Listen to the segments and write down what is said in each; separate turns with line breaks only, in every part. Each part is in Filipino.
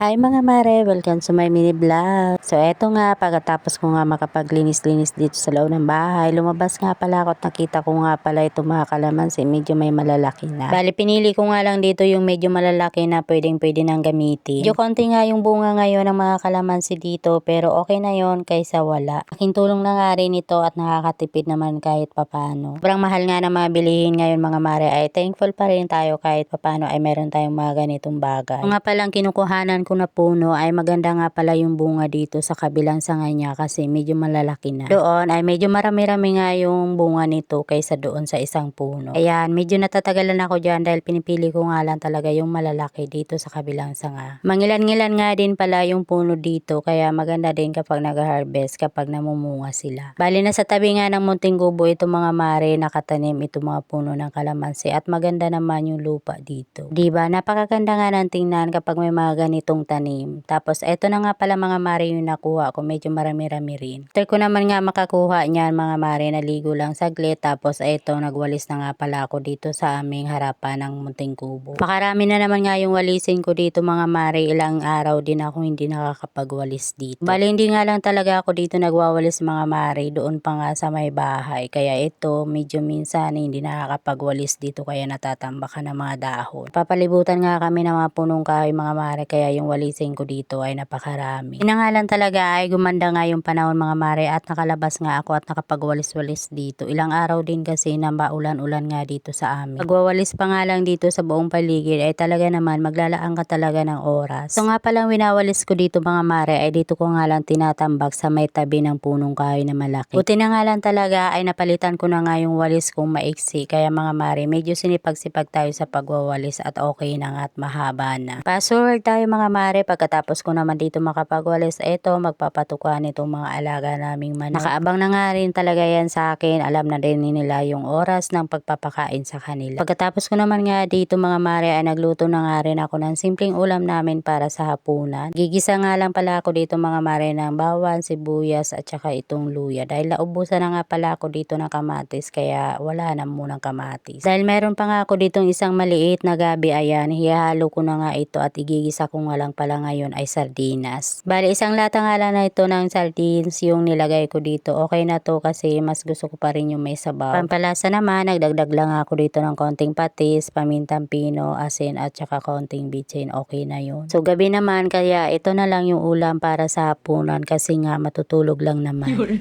Hi mga mare, welcome to my mini vlog. So eto nga, pagkatapos ko nga makapaglinis-linis dito sa loob ng bahay, lumabas nga pala ako at nakita ko nga pala itong mga kalamansi, medyo may malalaki na. Bali, pinili ko nga lang dito yung medyo malalaki na pwede nang gamitin. Medyo konti nga yung bunga ngayon ng mga kalamansi dito, pero okay na yon kaysa wala. Aking tulong na nga rin ito at nakakatipid naman kahit papano. Sobrang mahal nga na mga bilihin ngayon mga mare, ay thankful pa rin tayo kahit papano ay meron tayong mga ganitong bagay. Kung nga palang kinukuhanan ko na puno ay maganda nga pala yung bunga dito sa kabilang sanga niya kasi medyo malalaki na. Doon ay medyo marami-rami nga yung bunga nito kaysa doon sa isang puno. Ayan, medyo natatagalan ako dyan dahil pinipili ko nga lang talaga yung malalaki dito sa kabilang sanga. Mangilan-ngilan nga din pala yung puno dito kaya maganda din kapag nag-harvest kapag namumunga sila. Bali na sa tabi nga ng munting gubo itong mga mare nakatanim itong mga puno ng kalamansi at maganda naman yung lupa dito. Diba? Napakaganda nga ng tingnan kapag may mga ganitong tanim. Tapos eto na nga pala mga mare yung nakuha ko, medyo marami-rami rin. After ko naman nga makakuha niyan mga mare, naligo lang saglit. Tapos eto, nagwalis na nga pala ako dito sa aming harapan ng munting kubo. Makarami na naman nga yung walisin ko dito mga mare, ilang araw din ako hindi nakakapagwalis dito. Bali hindi nga lang talaga ako dito nagwawalis mga mare, doon pa nga sa may bahay. Kaya ito medyo minsan hindi nakakapagwalis dito kaya natatambakan ng mga dahon. Papalibutan nga kami ng mga punong kahoy mga mare, kaya yung walisin ko dito ay napakarami. Inangalan talaga ay gumanda nga yung panahon mga mare at nakalabas nga ako at nakapagwalis-walis dito. Ilang araw din kasi na maulan-ulan nga dito sa amin. Pagwawalis pa nga lang dito sa buong paligid ay talaga naman maglalaan ka talaga ng oras. So nga palang winawalis ko dito mga mare ay dito ko nga lang tinatambak sa may tabi ng punong kahoy na malaki. Buti na nga lang talaga ay napalitan ko na nga yung walis kong maiksi, kaya mga mare medyo sinipag-sipag tayo sa pagwawalis at okay na nga at mahaba na. Password tayo mga mare, pagkatapos ko naman dito makapagwalis, eto magpapatukan itong mga alaga naming manok. Nakaabang na nga rin talaga yan sa akin, alam na din nila yung oras ng pagpapakain sa kanila. Pagkatapos ko naman nga dito mga mare ay nagluto na nga rin ako ng simpleng ulam namin para sa hapunan. Gigisa nga lang pala ako dito mga mare ng bawang, sibuyas at saka itong luya dahil naubusan na nga pala ako dito ng kamatis kaya wala na munang kamatis. Dahil meron pa nga ako ditong isang maliit na gabi, ayan, hihalo ko na nga ito at igigisa ko nga lang pala ngayon ay sardinas. Bali isang lata nga lang na ito ng sardines yung nilagay ko dito. Okay na to kasi mas gusto ko pa rin yung may sabaw. Pampalasa naman, nagdagdag lang ako dito ng konting patis, pamintang pino, asin at saka konting bitsin. Okay na yun. So gabi naman kaya ito na lang yung ulam para sa hapunan kasi nga matutulog lang naman.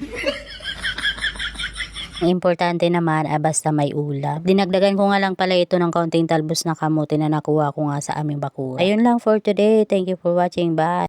Ang importante naman ay basta may ulam. Dinagdagan ko nga lang pala ito ng kaunting talbos na kamote na nakuha ko nga sa aming bakura. Ayun lang for today. Thank you for watching. Bye!